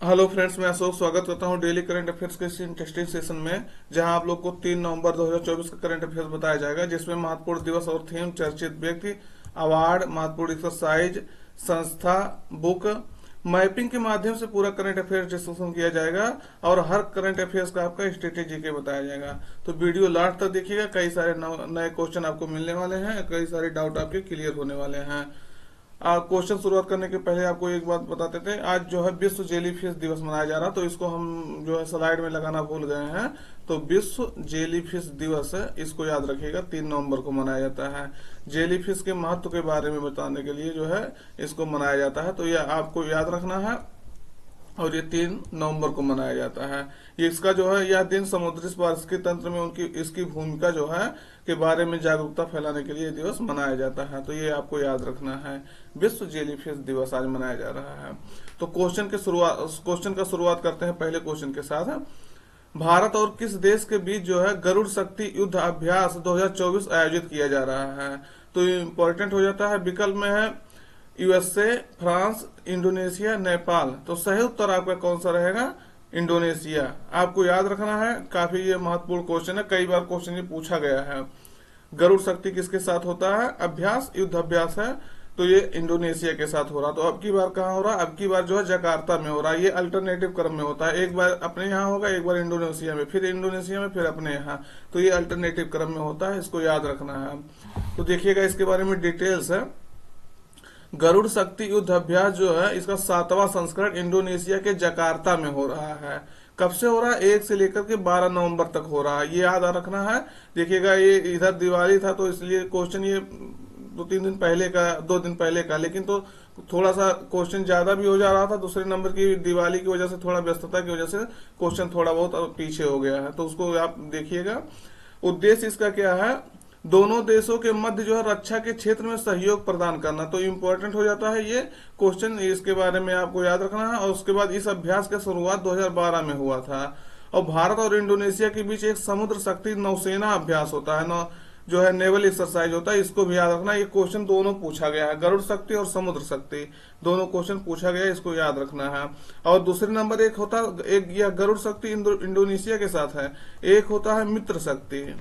Hello friends, मैं अशोक स्वागत करता हूं डेली करंट अफेयर्स के इस इंटरेस्टिंग सेशन में, जहां आप लोग को 3 नवंबर 2024 का करंट अफेयर्स बताया जाएगा, जिसमें महत्वपूर्ण दिवस और थीम, चर्चित व्यक्ति, अवार्ड, महत्वपूर्ण एक्सरसाइज, संस्था, बुक, मैपिंग के माध्यम से पूरा करंट अफेयर्स डिस्कशन किया जाएगा और हर करंट अफेयर्स का आपका स्ट्रेटेजी के बताया जाएगा। तो वीडियो लास्ट तक देखिएगा, कई सारे नए क्वेश्चन आपको मिलने वाले हैं, कई सारे डाउट आपके क्लियर होने वाले हैं। क्वेश्चन शुरुआत करने के पहले आपको एक बात बताते थे, आज जो है विश्व जेलीफिश दिवस मनाया जा रहा, तो इसको हम जो है स्लाइड में लगाना भूल गए हैं। तो विश्व जेलीफिश दिवस है, इसको याद रखिएगा, 3 नवंबर को मनाया जाता है। जेलीफिश के महत्व के बारे में बताने के लिए जो है इसको मनाया जाता है, तो यह आपको याद रखना है। और ये 3 नवंबर को मनाया जाता है। ये इसका जो है यह दिन समुद्री पारिस्थितिकी तंत्र में उनकी इसकी भूमिका जो है के बारे में जागरूकता फैलाने के लिए दिवस मनाया जाता है। तो ये आपको याद रखना है, विश्व जेलीफिश दिवस आज मनाया जा रहा है। तो क्वेश्चन का शुरुआत करते हैं पहले क्वेश्चन के साथ। भारत और किस देश के बीच जो है गरुड़ शक्ति युद्ध अभ्यास 2024 आयोजित किया जा रहा है? तो ये इम्पोर्टेंट हो जाता है। विकल्प में है यूएसए, फ्रांस, इंडोनेशिया, नेपाल। तो सही उत्तर आपका कौन सा रहेगा? इंडोनेशिया। आपको याद रखना है, काफी ये महत्वपूर्ण क्वेश्चन है, कई बार क्वेश्चन ये पूछा गया है। गरुड़ शक्ति किसके साथ होता है? अभ्यास, युद्ध अभ्यास है, तो ये इंडोनेशिया के साथ हो रहा। तो अब की बार कहाँ हो रहा? अब की बार जो है जकार्ता में हो रहा है। ये अल्टरनेटिव क्रम में होता है, एक बार अपने यहाँ होगा, एक बार इंडोनेशिया में, फिर इंडोनेशिया में, फिर अपने यहाँ। तो ये अल्टरनेटिव क्रम में होता है, इसको याद रखना है। तो देखिएगा इसके बारे में डिटेल्स है। गरुड़ शक्ति युद्ध अभ्यास जो है इसका 7वां संस्करण इंडोनेशिया के जकार्ता में हो रहा है। कब से हो रहा है? 1 से लेकर के 12 नवंबर तक हो रहा है, ये याद रखना है। देखिएगा ये इधर दिवाली था, तो इसलिए क्वेश्चन ये 2-3 दिन पहले का, 2 दिन पहले का, लेकिन तो थोड़ा सा क्वेश्चन ज्यादा भी हो जा रहा था। दूसरे नंबर की दिवाली की वजह से, थोड़ा व्यस्तता की वजह से क्वेश्चन थोड़ा बहुत पीछे हो गया है, तो उसको आप देखिएगा। उद्देश्य इसका क्या है? दोनों देशों के मध्य जो है रक्षा के क्षेत्र में सहयोग प्रदान करना। तो इम्पोर्टेंट हो जाता है ये क्वेश्चन, इसके बारे में आपको याद रखना है। और उसके बाद इस अभ्यास का शुरुआत 2012 में हुआ था। और भारत और इंडोनेशिया के बीच एक समुद्र शक्ति नौसेना अभ्यास होता है, जो है नेवल एक्सरसाइज होता है, इसको भी याद रखना। ये क्वेश्चन दोनों पूछा गया है, गरुड़ शक्ति और समुद्र शक्ति दोनों क्वेश्चन पूछा गया है, इसको याद रखना है। और दूसरे नंबर एक होता है, एक यह गरुड़ शक्ति इंडोनेशिया के साथ है, एक होता है मित्र शक्ति।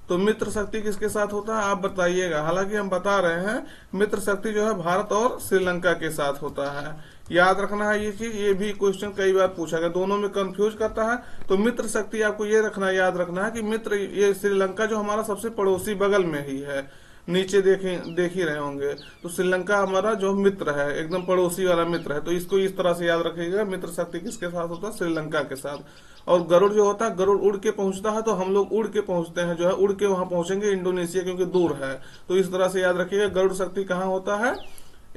तो मित्र शक्ति किसके साथ होता है आप बताइएगा। हालांकि हम बता रहे हैं मित्र शक्ति जो है भारत और श्रीलंका के साथ होता है, याद रखना है ये चीज। ये भी क्वेश्चन कई बार पूछा गया, दोनों में कंफ्यूज करता है। तो मित्र शक्ति आपको ये रखना, याद रखना है कि मित्र, ये श्रीलंका जो हमारा सबसे पड़ोसी बगल में ही है, नीचे देख ही रहे होंगे। तो श्रीलंका हमारा जो मित्र है, एकदम पड़ोसी वाला मित्र है, तो इसको इस तरह से याद रखिएगा। मित्र शक्ति किसके साथ होता है? श्रीलंका के साथ। और गरुड़ जो होता है, गरुड़ उड़ के पहुंचता है, तो हम लोग उड़ के पहुंचते हैं, जो है उड़ के वहां पहुंचेंगे इंडोनेशिया, क्योंकि दूर है। तो इस तरह से याद रखिएगा, गरुड़ शक्ति कहाँ होता है?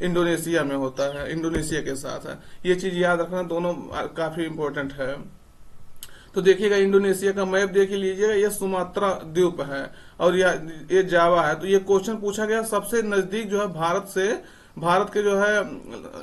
इंडोनेशिया में होता है, इंडोनेशिया के साथ है। ये चीज याद रखना, दोनों काफी इंपॉर्टेंट है। तो देखिएगा इंडोनेशिया का मैप देख लीजिएगा, ये सुमात्रा द्वीप है और ये जावा है। तो ये क्वेश्चन पूछा गया, सबसे नजदीक जो है भारत के जो है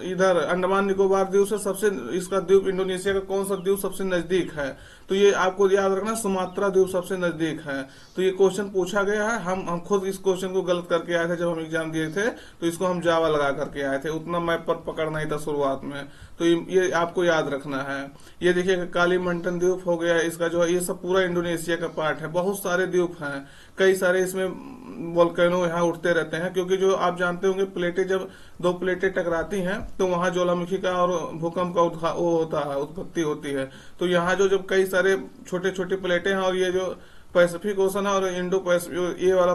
इधर अंडमान निकोबार द्वीप से सबसे, इसका द्वीप इंडोनेशिया का कौन सा द्वीप सबसे नजदीक है? तो ये आपको याद रखना, सुमात्रा द्वीप सबसे नजदीक है। तो ये क्वेश्चन पूछा गया है। हम खुद इस क्वेश्चन को गलत करके आए थे जब हम एग्जाम दिए थे, तो इसको हम जावा लगा करके आए थे, उतना मैप पर पकड़ नहीं था शुरुआत में। तो ये आपको याद रखना है। ये देखिए कालीमंटन द्वीप हो गया, इसका जो है ये सब पूरा इंडोनेशिया का पार्ट है। बहुत सारे द्वीप हैं, कई सारे इसमें वोल्केनो यहाँ उठते रहते हैं, क्योंकि जो आप जानते होंगे प्लेटें, जब 2 प्लेटें टकराती हैं तो वहां ज्वालामुखी का और भूकंप का वो होता है, उत्पत्ति होती है। तो यहाँ जो जब कई सारे छोटे छोटे प्लेटें हैं, और ये जो पैसिफिक ओशन है और इंडो पैसिफिक, ये वाला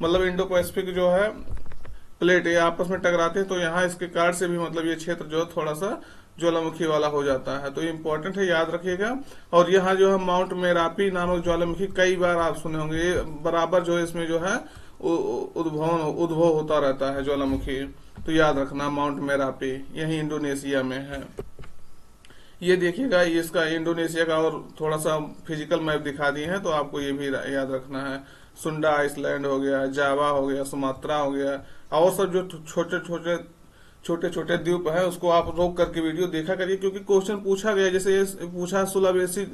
मतलब इंडो पैसिफिक जो है प्लेट, ये आपस में टकराते हैं, तो यहाँ इसके कार्ड से भी मतलब ये क्षेत्र जो है थोड़ा सा ज्वालामुखी वाला हो जाता है। तो ये इंपॉर्टेंट है, याद रखिएगा। और यहाँ जो है माउंट मेरापी नामक ज्वालामुखी, कई बार आप सुने होंगे, ये बराबर जो है इसमें जो है उद्भव होता रहता है ज्वालामुखी। तो याद रखना, माउंट मेरापी यही इंडोनेशिया में है। ये देखिएगा, इसका इंडोनेशिया का और थोड़ा सा फिजिकल मैप दिखा दिए हैं, तो आपको ये भी याद रखना है। सुंडा आइसलैंड हो गया, जावा हो गया, सुमात्रा हो गया, और सब जो छोटे छोटे द्वीप है, उसको आप रोक करके वीडियो देखा करिए, क्योंकि क्वेश्चन पूछा गया। जैसे पूछा सुलावेसी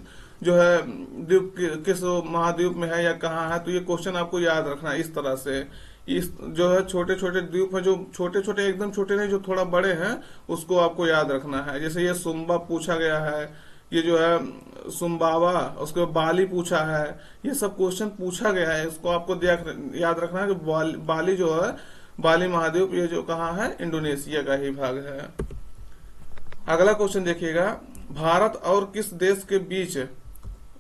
जो है द्वीप किस महाद्वीप में है या कहाँ है, तो ये क्वेश्चन आपको याद रखना इस तरह से। इस जो है छोटे छोटे द्वीप है, जो छोटे छोटे एकदम छोटे नहीं, जो थोड़ा बड़े हैं, उसको आपको याद रखना है। जैसे ये सुम्बा पूछा गया है, ये जो है सुम्बावा, उसके बाद बाली पूछा है, ये सब क्वेश्चन पूछा गया है। इसको आपको याद रखना है कि बाली जो है, बाली महाद्वीप, ये जो कहाँ है, इंडोनेशिया का ही भाग है। अगला क्वेश्चन देखिएगा, भारत और किस देश के बीच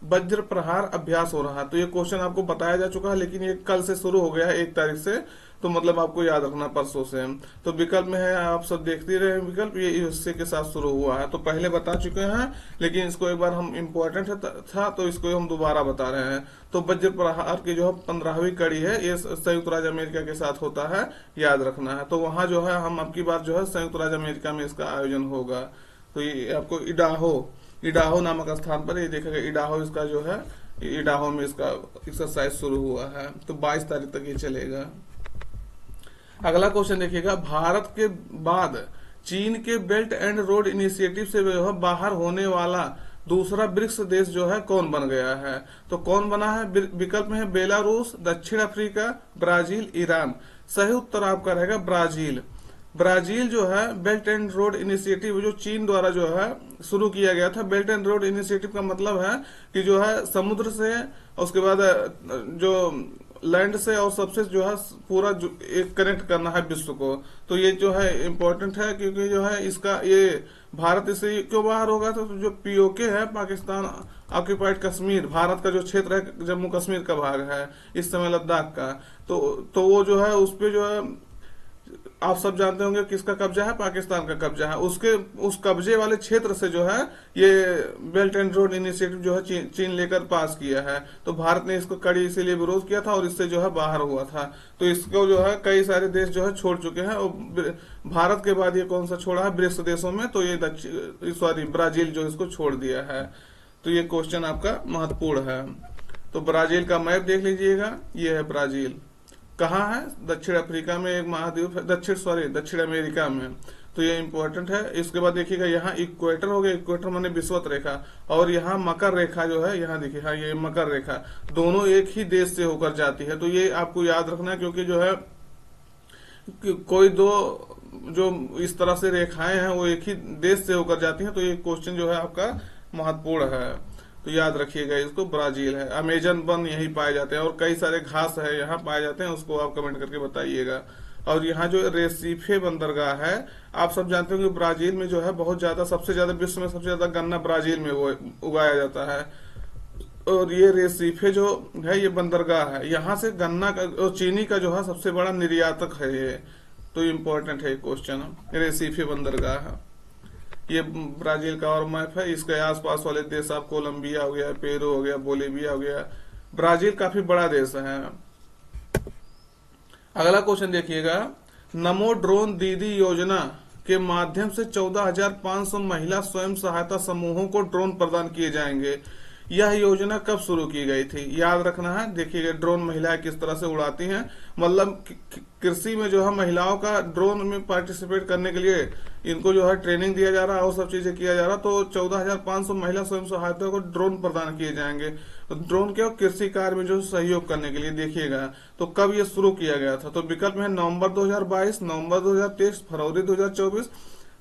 वज्र प्रहार अभ्यास हो रहा है। तो ये क्वेश्चन आपको बताया जा चुका है, लेकिन ये कल से शुरू हो गया है, 1 तारीख से, तो मतलब आपको याद रखना परसों से। तो विकल्प में है, आप सब देखते रहे विकल्प, ये इससे के साथ शुरू हुआ है, तो पहले बता चुके हैं, लेकिन इसको एक बार हम इम्पोर्टेंट था तो इसको हम दोबारा बता रहे हैं। तो वज्र प्रहार की जो 15वीं कड़ी है, ये संयुक्त राज्य अमेरिका के साथ होता है, याद रखना है। तो वहां जो है हम अब की बार जो है संयुक्त राज्य अमेरिका में इसका आयोजन होगा। तो ये आपको इडाहो नामक स्थान पर, ये देखेगा इडाहो इसका जो है, इडाहो में इसका एक्सरसाइज शुरू हुआ है। तो 22 तारीख तक ये चलेगा। अगला क्वेश्चन देखिएगा, भारत के बाद चीन के बेल्ट एंड रोड इनिशिएटिव से बाहर होने वाला दूसरा ब्रिक्स देश जो है कौन बन गया है। तो कौन बना है, विकल्प में है बेलारूस, दक्षिण अफ्रीका, ब्राजील, ईरान। सही उत्तर आपका रहेगा ब्राजील। ब्राजील जो है बेल्ट एंड रोड इनिशिएटिव जो चीन द्वारा जो है शुरू किया गया था। बेल्ट एंड रोड इनिशिएटिव का मतलब है कि जो है समुद्र से, उसके बाद जो लैंड से और सबसे जो है पूरा एक कनेक्ट करना है विश्व को। तो ये जो है इम्पोर्टेंट है, क्योंकि जो है इसका ये भारत इससे क्यों बाहर होगा, तो जो पीओके है, पाकिस्तान ऑक्यूपाइड कश्मीर, भारत का जो क्षेत्र है, जम्मू कश्मीर का भाग है इस समय लद्दाख का, तो वो जो है उस पे जो है आप सब जानते होंगे किसका कब्जा है, पाकिस्तान का कब्जा है। उस कब्जे वाले क्षेत्र से जो है ये बेल्ट एंड रोड इनिशिएटिव जो है चीन लेकर पास किया है। तो भारत ने इसको कड़ी इसीलिए विरोध किया था और इससे जो है बाहर हुआ था। तो इसको जो है कई सारे देश जो है छोड़ चुके हैं, और भारत के बाद ये कौन सा छोड़ा है ब्रिक्स देशों में, तो ये ब्राजील जो इसको छोड़ दिया है। तो ये क्वेश्चन आपका महत्वपूर्ण है। तो ब्राजील का मैप देख लीजिएगा, ये है ब्राजील, कहाँ है, दक्षिण अफ्रीका में एक महाद्वीप है, दक्षिण अमेरिका में। तो ये इंपॉर्टेंट है। इसके बाद देखिएगा यहाँ इक्वेटर हो गया, इक्वेटर माने विषुवत रेखा, और यहाँ मकर रेखा जो है, यहाँ देखिए, हाँ ये मकर रेखा, दोनों एक ही देश से होकर जाती है। तो ये आपको याद रखना है, क्योंकि जो है कोई दो जो इस तरह से रेखाएं हैं वो एक ही देश से होकर जाती हैं। तो ये क्वेश्चन जो है आपका महत्वपूर्ण है, तो याद रखिएगा इसको। ब्राजील है, अमेजन वन यही पाए जाते हैं, और कई सारे घास है यहाँ पाए जाते हैं, उसको आप कमेंट करके बताइएगा। और यहाँ जो रेसिफे बंदरगाह है, आप सब जानते होंगे ब्राजील में जो है बहुत ज्यादा, सबसे ज्यादा विश्व में सबसे ज्यादा गन्ना ब्राजील में वो उगाया जाता है। और ये रेसिफे जो है ये बंदरगाह है, यहाँ से गन्ना का और चीनी का जो है सबसे बड़ा निर्यातक है ये। तो इम्पोर्टेंट है क्वेश्चन, रेसिफे बंदरगाह है। ये ब्राजील का और मैप है। इसके आसपास वाले देश आप कोलंबिया हो गया, पेरू हो गया, बोलीविया हो गया। ब्राजील काफी बड़ा देश है। अगला क्वेश्चन देखिएगा, नमो ड्रोन दीदी योजना के माध्यम से 14,500 महिला स्वयं सहायता समूहों को ड्रोन प्रदान किए जाएंगे। यह योजना कब शुरू की गई थी, याद रखना है। देखिएगा ड्रोन महिलाएं किस तरह से उड़ाती हैं, मतलब कृषि में जो है महिलाओं का ड्रोन में पार्टिसिपेट करने के लिए इनको जो है ट्रेनिंग दिया जा रहा है और सब चीजें किया जा रहा है। तो 14,500 महिला स्वयं सहायता को ड्रोन प्रदान किए जाएंगे। तो ड्रोन के कृषि कार्य में जो सहयोग करने के लिए देखिएगा। तो कब ये शुरू किया गया था, तो विकल्प में नवंबर 2022, नवंबर 2023, फरवरी 2024,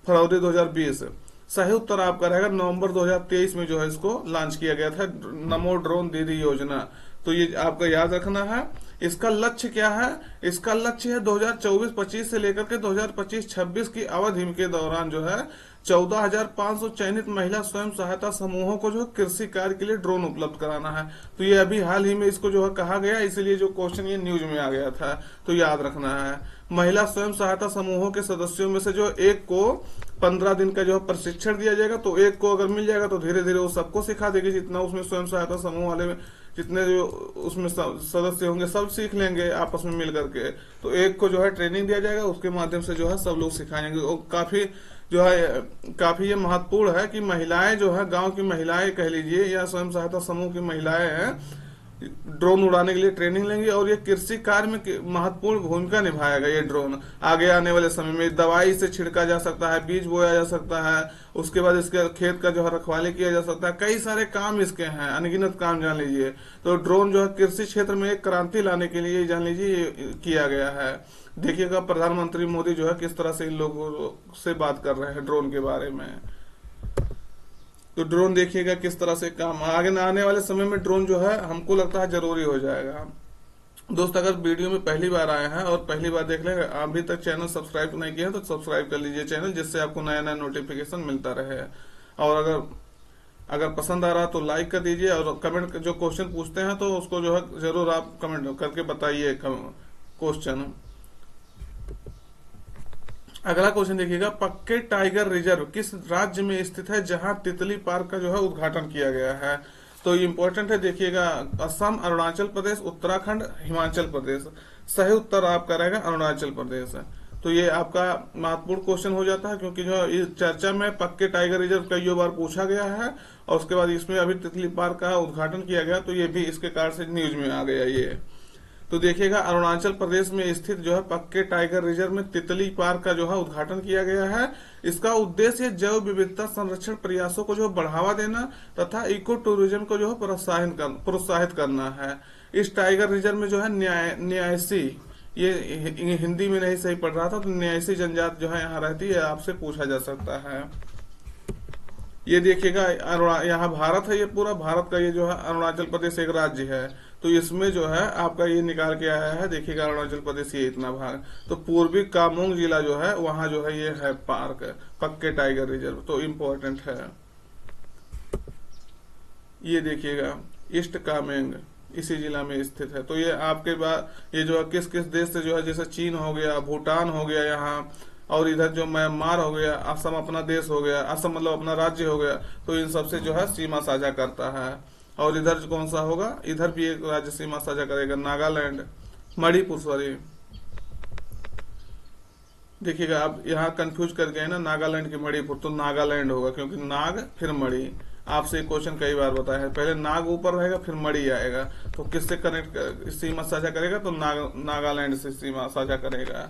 फरवरी 2020। सही उत्तर आपका रहेगा नवंबर 2023 में जो है इसको लॉन्च किया गया था, नमो ड्रोन दीदी योजना। तो ये आपका याद रखना है। इसका लक्ष्य क्या है, इसका लक्ष्य है 2024-25 से लेकर के 2025-26 की अवधि के दौरान जो है 14,500 चयनित महिला स्वयं सहायता समूहों को जो कृषि कार्य के लिए ड्रोन उपलब्ध कराना है। तो ये अभी हाल ही में इसको जो है कहा गया, इसीलिए जो क्वेश्चन ये न्यूज में आ गया था। तो याद रखना है, महिला स्वयं सहायता समूहों के सदस्यों में से जो एक को 15 दिन का जो प्रशिक्षण दिया जाएगा। तो एक को अगर मिल जाएगा तो धीरे धीरे वो सबको सिखा देगी, जितना उसमें स्वयं सहायता समूह वाले में जितने जो उसमें सदस्य होंगे सब सीख लेंगे आपस में मिल करके। तो एक को जो है ट्रेनिंग दिया जाएगा, उसके माध्यम से जो है सब लोग सिखाएंगे। और काफी ये महत्वपूर्ण है कि महिलाएं जो है, गांव की महिलाएं कह लीजिए या स्वयं सहायता समूह की महिलाएं हैं, ड्रोन उड़ाने के लिए ट्रेनिंग लेंगे और ये कृषि कार्य में महत्वपूर्ण भूमिका निभाएगा। ये ड्रोन आगे आने वाले समय में दवाई से छिड़का जा सकता है, बीज बोया जा सकता है, उसके बाद इसके खेत का जो है रखवाली किया जा सकता है, कई सारे काम इसके हैं, अनगिनत काम जान लीजिए। तो ड्रोन जो है कृषि क्षेत्र में एक क्रांति लाने के लिए जान लीजिए किया गया है। देखिएगा प्रधानमंत्री मोदी जो है किस तरह से इन लोगों से बात कर रहे हैं ड्रोन के बारे में। तो ड्रोन देखिएगा किस तरह से काम आगे आने वाले समय में ड्रोन जो है हमको लगता है जरूरी हो जाएगा। दोस्त अगर वीडियो में पहली बार आए हैं और पहली बार देख लेंगे, अभी तक चैनल सब्सक्राइब नहीं किया है तो सब्सक्राइब कर लीजिए चैनल, जिससे आपको नया नया नोटिफिकेशन मिलता रहे। और अगर पसंद आ रहा तो लाइक कर दीजिए और कमेंट जो क्वेश्चन पूछते हैं तो उसको जो है जरूर आप कमेंट करके बताइए क्वेश्चन। अगला क्वेश्चन देखिएगा, पक्के टाइगर रिजर्व किस राज्य में स्थित है जहां तितली पार्क का जो है उद्घाटन किया गया है? तो ये इंपॉर्टेंट है, देखिएगा असम, अरुणाचल प्रदेश, उत्तराखंड, हिमाचल प्रदेश। सही उत्तर आपका रहेगा अरुणाचल प्रदेश। तो ये आपका महत्वपूर्ण क्वेश्चन हो जाता है क्योंकि जो इस चर्चा में पक्के टाइगर रिजर्व कई बार पूछा गया है और उसके बाद इसमें अभी तितली पार्क का उद्घाटन किया गया, तो ये भी इसके कारण से न्यूज में आ गया ये। तो देखिएगा अरुणाचल प्रदेश में स्थित जो है पक्के टाइगर रिजर्व में तितली पार्क का जो है उद्घाटन किया गया है। इसका उद्देश्य जैव विविधता संरक्षण प्रयासों को जो बढ़ावा देना तथा इको टूरिज्म को जो है प्रोत्साहित करना है। इस टाइगर रिजर्व में जो है न्यासी, ये हिंदी में नहीं सही पढ़ रहा था, तो न्यासी जनजाति जो है यहाँ रहती है, आपसे पूछा जा सकता है। ये देखिएगा यहाँ भारत है, ये पूरा भारत का ये जो है अरुणाचल प्रदेश एक राज्य है, तो इसमें जो है आपका ये निकाल के आया है। देखिएगा अरुणाचल प्रदेश ये इतना भाग, तो पूर्वी कामेंग जिला जो है वहां जो है ये है पार्क पक्के टाइगर रिजर्व, तो इम्पोर्टेंट है। ये देखिएगा ईस्ट कामेंग इसी जिला में स्थित है। तो ये आपके बाद ये जो है किस किस देश से जो है, जैसे चीन हो गया, भूटान हो गया यहाँ, और इधर जो म्यांमार हो गया, असम अपना देश हो गया, असम मतलब अपना राज्य हो गया, तो इन सबसे जो है सीमा साझा करता है। और इधर कौन सा होगा, इधर भी एक राज्य सीमा साझा करेगा, नागालैंड, मणिपुर, सॉरी देखिएगा आप यहाँ कंफ्यूज कर गए ना, नागालैंड की मणिपुर, तो नागालैंड होगा क्योंकि नाग फिर मणि। आपसे क्वेश्चन कई बार बताया है, पहले नाग ऊपर रहेगा फिर मणि आएगा, तो किससे कनेक्ट सीमा साझा करेगा, तो नागालैंड से सीमा साझा करेगा।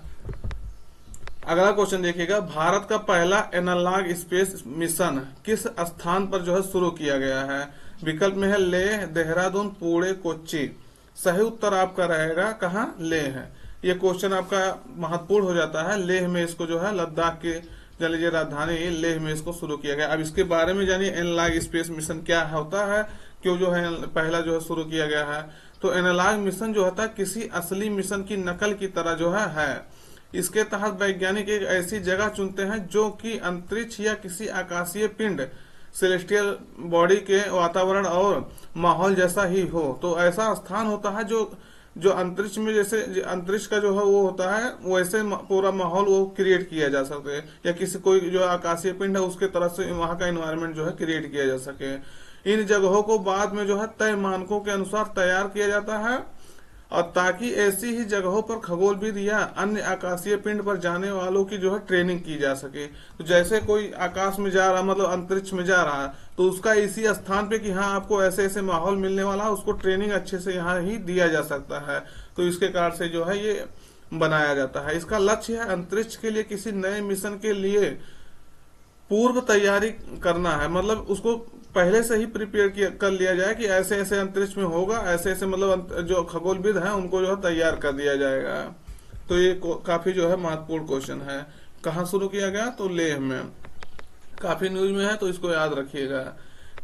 अगला क्वेश्चन देखिएगा, भारत का पहला एनालॉग स्पेस मिशन किस स्थान पर जो है शुरू किया गया है? विकल्प में है लेह, देहरादून, पुणे, कोच्चि। सही उत्तर आपका रहेगा कहाँ, लेह है। ये क्वेश्चन आपका महत्वपूर्ण हो जाता है। लेह में इसको जो है लद्दाख के जान लीजिए राजधानी लेह में इसको शुरू किया गया। अब इसके बारे में जानिए एनालॉग स्पेस मिशन क्या होता है, क्यों जो है पहला जो है शुरू किया गया है। तो एनालॉग मिशन जो होता है किसी असली मिशन की नकल की तरह जो है। इसके तहत वैज्ञानिक एक ऐसी जगह चुनते हैं जो कि अंतरिक्ष या किसी आकाशीय पिंड सेलेस्टियल बॉडी के वातावरण और माहौल जैसा ही हो। तो ऐसा स्थान होता है जो अंतरिक्ष में, जैसे अंतरिक्ष का जो है वो होता है, वैसे पूरा माहौल वो क्रिएट किया जा सके, या किसी कोई जो आकाशीय पिंड है उसके तरफ से वहां का एनवायरनमेंट जो है क्रिएट किया जा सके। इन जगहों को बाद में जो है तय मानकों के अनुसार तैयार किया जाता है, और ताकि ऐसी ही जगहों पर खगोलविद या अन्य आकाशीय पिंड पर जाने वालों की जो है ट्रेनिंग की जा सके। तो जैसे कोई आकाश में जा रहा, मतलब अंतरिक्ष में जा रहा, तो उसका इसी स्थान पे कि हाँ आपको ऐसे ऐसे माहौल मिलने वाला, उसको ट्रेनिंग अच्छे से यहाँ ही दिया जा सकता है। तो इसके कारण से जो है ये बनाया जाता है। इसका लक्ष्य है अंतरिक्ष के लिए किसी नए मिशन के लिए पूर्व तैयारी करना है, मतलब उसको पहले से ही प्रिपेयर कर लिया जाए कि ऐसे ऐसे अंतरिक्ष में होगा, ऐसे ऐसे मतलब जो खगोलविद हैं उनको जो है तैयार कर दिया जाएगा। तो ये काफी जो है महत्वपूर्ण क्वेश्चन है। कहाँ शुरू किया गया, तो लेह में, काफी न्यूज में है, तो इसको याद रखिएगा।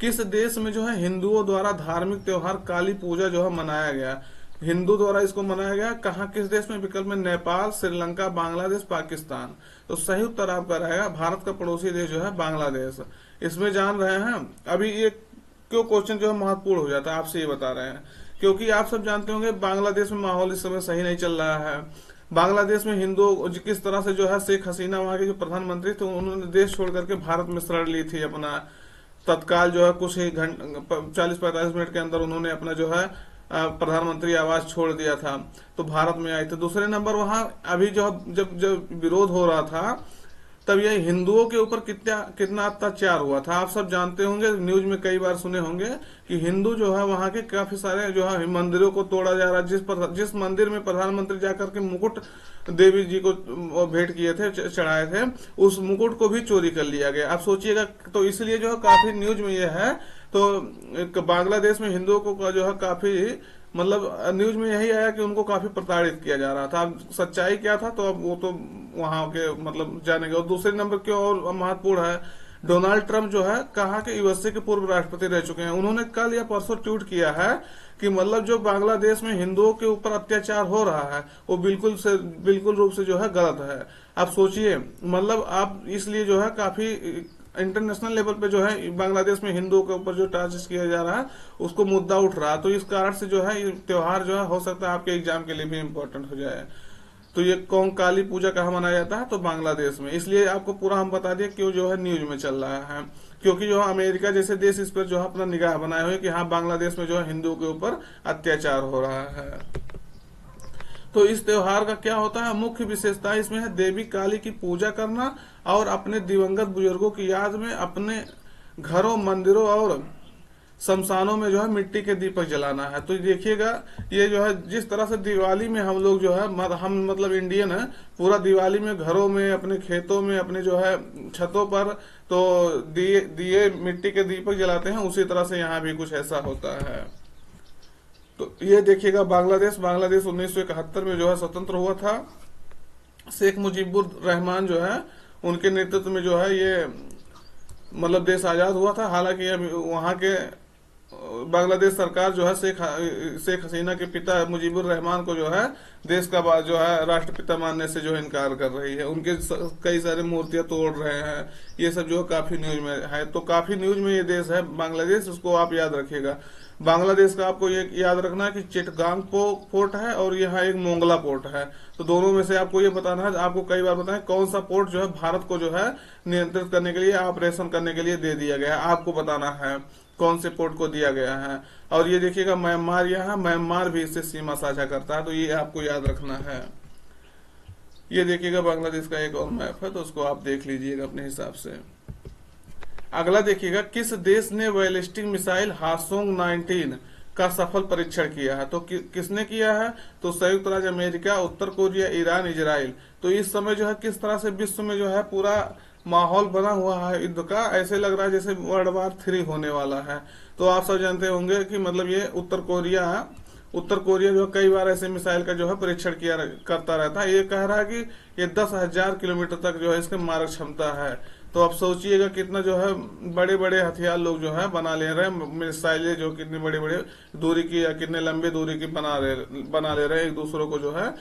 किस देश में जो है हिंदुओं द्वारा धार्मिक त्योहार काली पूजा जो है मनाया गया? हिंदू द्वारा इसको मनाया गया, कहाँ किस देश में? विकल्प में नेपाल, श्रीलंका, बांग्लादेश, पाकिस्तान। तो सही उत्तर आपका रहेगा भारत का पड़ोसी देश जो है बांग्लादेश। इसमें जान रहे हैं अभी ये क्यों क्वेश्चन जो है महत्वपूर्ण हो जाता है, आपसे ये बता रहे हैं क्योंकि आप सब जानते होंगे बांग्लादेश में माहौल इस समय सही नहीं चल रहा है। बांग्लादेश में हिंदू किस तरह से जो है शेख हसीना वहां के जो प्रधानमंत्री थे उन्होंने देश छोड़ करके भारत में शरण ली थी अपना। तत्काल जो है कुछ ही 40-45 मिनट के अंदर उन्होंने अपना जो है प्रधानमंत्री आवास छोड़ दिया था, तो भारत में आए थे। दूसरे नंबर वहां अभी जो जब विरोध हो रहा था तब ये हिंदुओं के ऊपर कितना कितना अत्याचार हुआ था। आप सब जानते होंगे, न्यूज में कई बार सुने होंगे कि हिंदू जो है वहां के काफी सारे जो है मंदिरों को तोड़ा जा रहा है। जिस मंदिर में प्रधानमंत्री जाकर के मुकुट देवी जी को भेंट किए थे, चढ़ाए थे, उस मुकुट को भी चोरी कर लिया गया। आप सोचिएगा, तो इसलिए जो है काफी न्यूज में ये है। तो बांग्लादेश में हिंदुओं को जो है काफी मतलब न्यूज में यही आया कि उनको काफी प्रताड़ित किया जा रहा था। अब सच्चाई क्या था तो अब वो तो वहां के मतलब जानेंगे। और दूसरे नंबर क्यों और महत्वपूर्ण है, डोनाल्ड ट्रंप जो है कहा कि यूएसए के पूर्व राष्ट्रपति रह चुके हैं। उन्होंने कल या परसों ट्वीट किया है कि मतलब जो बांग्लादेश में हिंदुओं के ऊपर अत्याचार हो रहा है वो बिल्कुल रूप से जो है गलत है। आप सोचिए, मतलब आप इसलिए जो है काफी इंटरनेशनल लेवल पे जो है बांग्लादेश में हिंदुओं के ऊपर जो टार्चेस किया जा रहा है उसको मुद्दा उठ रहा है। तो इस कारण से जो है ये त्योहार जो है हो सकता है आपके एग्जाम के लिए भी इम्पोर्टेंट हो जाए। तो ये काली पूजा कहाँ मनाया जाता है, तो बांग्लादेश में। इसलिए आपको पूरा हम बता दिए क्यों जो है न्यूज में चल रहा है, क्योंकि जो है अमेरिका जैसे देश इस पर जो है अपना निगाह बनाए हुए कि हाँ बांग्लादेश में जो है हिंदुओं के ऊपर अत्याचार हो रहा है। तो इस त्योहार का क्या होता है, मुख्य विशेषता इसमें है देवी काली की पूजा करना और अपने दिवंगत बुजुर्गों की याद में अपने घरों, मंदिरों और शमशानों में जो है मिट्टी के दीपक जलाना है। तो देखिएगा, ये जो है जिस तरह से दिवाली में हम लोग जो है हम मतलब इंडियन है, पूरा दिवाली में घरों में, अपने खेतों में, अपने जो है छतों पर तो दिए मिट्टी के दीपक जलाते हैं, उसी तरह से यहाँ भी कुछ ऐसा होता है। तो ये देखिएगा, बांग्लादेश 1971 में जो है स्वतंत्र हुआ था। शेख मुजीबुर रहमान जो है उनके नेतृत्व में जो है ये मतलब देश आजाद हुआ था। हालांकि वहां के बांग्लादेश सरकार जो है शेख हसीना के पिता मुजीबुर रहमान को जो है देश का जो है राष्ट्रपिता मानने से जो है इनकार कर रही है। उनके कई सारे मूर्तियां तोड़ रहे हैं, ये सब जो है काफी न्यूज में है। तो काफी न्यूज में ये देश है बांग्लादेश, उसको आप याद रखिएगा। बांग्लादेश का आपको ये याद रखना है कि चिटगांग पोर्ट है और यहाँ एक मोंगला पोर्ट है। तो दोनों में से आपको ये बताना है, आपको कई बार बताएं कौन सा पोर्ट जो है भारत को जो है नियंत्रित करने के लिए, ऑपरेशन करने के लिए दे दिया गया है। आपको बताना है कौन से पोर्ट को दिया गया है। और ये देखिएगा म्यांमार, यहाँ म्यांमार भी इससे सीमा साझा करता है, तो ये आपको याद रखना है। ये देखिएगा बांग्लादेश का एक और मैप है, तो उसको आप देख लीजिएगा अपने हिसाब से। अगला देखिएगा, किस देश ने बैलिस्टिक मिसाइल हासोंग 19 का सफल परीक्षण किया है। तो किसने किया है, तो संयुक्त राज्य अमेरिका, उत्तर कोरिया, ईरान, इजराइल। तो इस समय जो है किस तरह से विश्व में जो है पूरा माहौल बना हुआ है युद्ध का, ऐसे लग रहा है जैसे वर्ल्ड वार 3 होने वाला है। तो आप सब जानते होंगे कि मतलब ये उत्तर कोरिया जो कई बार ऐसे मिसाइल का जो है परीक्षण करता रहता है। ये कह रहा है कि ये 10,000 किलोमीटर तक जो है इसकी मारक क्षमता है। तो आप सोचिएगा कितना जो है बड़े बड़े हथियार लोग जो है बना ले रहे हैं, मिसाइलें जो कितनी बड़े बड़े दूरी की या कितने लंबे दूरी की बना ले रहे हैं एक दूसरों को जो है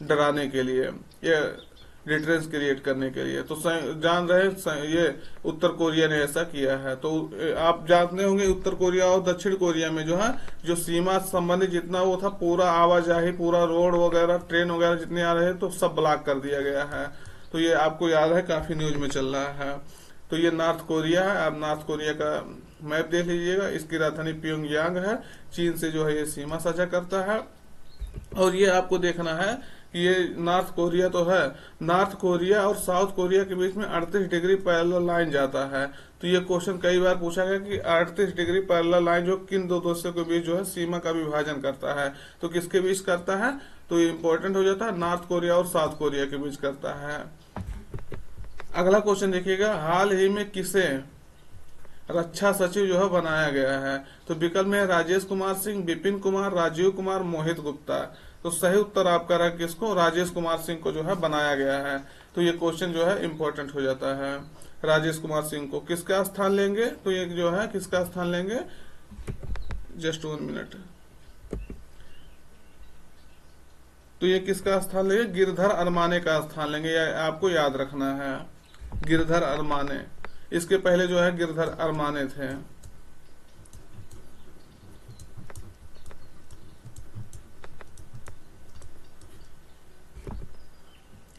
डराने के लिए, ये डिटरेंस क्रिएट करने के लिए। तो जान रहे ये उत्तर कोरिया ने ऐसा किया है। तो आप जानते होंगे उत्तर कोरिया और दक्षिण कोरिया में जो है जो सीमा संबंधी जितना वो था, पूरा आवाजाही, पूरा रोड वगैरह, ट्रेन वगैरह जितने आ रहे हैं तो सब ब्लॉक कर दिया गया है। तो ये आपको याद है, काफी न्यूज में चल रहा है। तो ये नॉर्थ कोरिया है, आप नॉर्थ कोरिया का मैप देख लीजिएगा। इसकी राजधानी प्योंगयांग है, चीन से जो है ये सीमा साझा करता है। और ये आपको देखना है कि ये नॉर्थ कोरिया तो है, नॉर्थ कोरिया और साउथ कोरिया के बीच में 38 डिग्री पैरेलल लाइन जाता है। तो ये क्वेश्चन कई बार पूछा गया कि 38 डिग्री पैरेलल लाइन जो किन दो देशों के बीच जो है सीमा का विभाजन करता है, तो किसके बीच करता है, तो ये इंपॉर्टेंट हो जाता है, नॉर्थ कोरिया और साउथ कोरिया के बीच करता है। अगला क्वेश्चन देखिएगा, हाल ही में किसे रक्षा सचिव जो है बनाया गया है। तो विकल्प में राजेश कुमार सिंह, विपिन कुमार, राजीव कुमार, मोहित गुप्ता। तो सही उत्तर आपका रहा किसको, राजेश कुमार सिंह को जो है बनाया गया है। तो ये क्वेश्चन जो है इंपॉर्टेंट हो जाता है। राजेश कुमार सिंह को किसका स्थान लेंगे, तो ये जो है किसका स्थान लेंगे, जस्ट 1 मिनट। तो ये किसका स्थान लेंगे, गिरधर अरमाने का स्थान लेंगे, ये आपको याद रखना है, गिरधर अरमाने। इसके पहले जो है गिरधर अरमाने थे।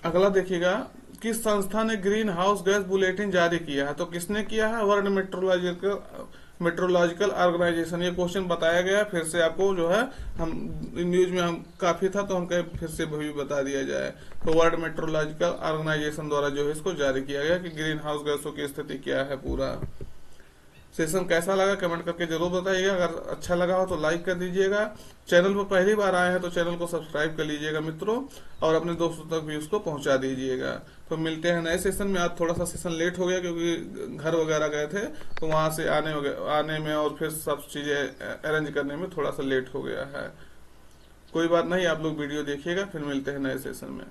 अगला देखिएगा, किस संस्था ने ग्रीन हाउस गैस बुलेटिन जारी किया है। तो किसने किया है, वर्ल्ड मेट्रोलॉजिकल ऑर्गेनाइजेशन, ये क्वेश्चन बताया गया फिर से आपको जो है, हम न्यूज में हम काफी था तो हम कहे फिर से भी बता दिया जाए। तो वर्ल्ड मेट्रोलॉजिकल ऑर्गेनाइजेशन द्वारा जो है इसको जारी किया गया कि ग्रीन हाउस गैसों की स्थिति क्या है। पूरा सेशन कैसा लगा कमेंट करके जरूर बताइएगा। अगर अच्छा लगा हो तो लाइक कर दीजिएगा। चैनल पर पहली बार आए हैं तो चैनल को सब्सक्राइब कर लीजिएगा मित्रों, और अपने दोस्तों तक भी उसको पहुंचा दीजिएगा। तो मिलते हैं नए सेशन में। आज थोड़ा सा सेशन लेट हो गया क्योंकि घर वगैरह गए थे, तो वहां से आने में और फिर सब चीजें अरेंज करने में थोड़ा सा लेट हो गया है। कोई बात नहीं, आप लोग वीडियो देखिएगा, फिर मिलते हैं नए सेशन में।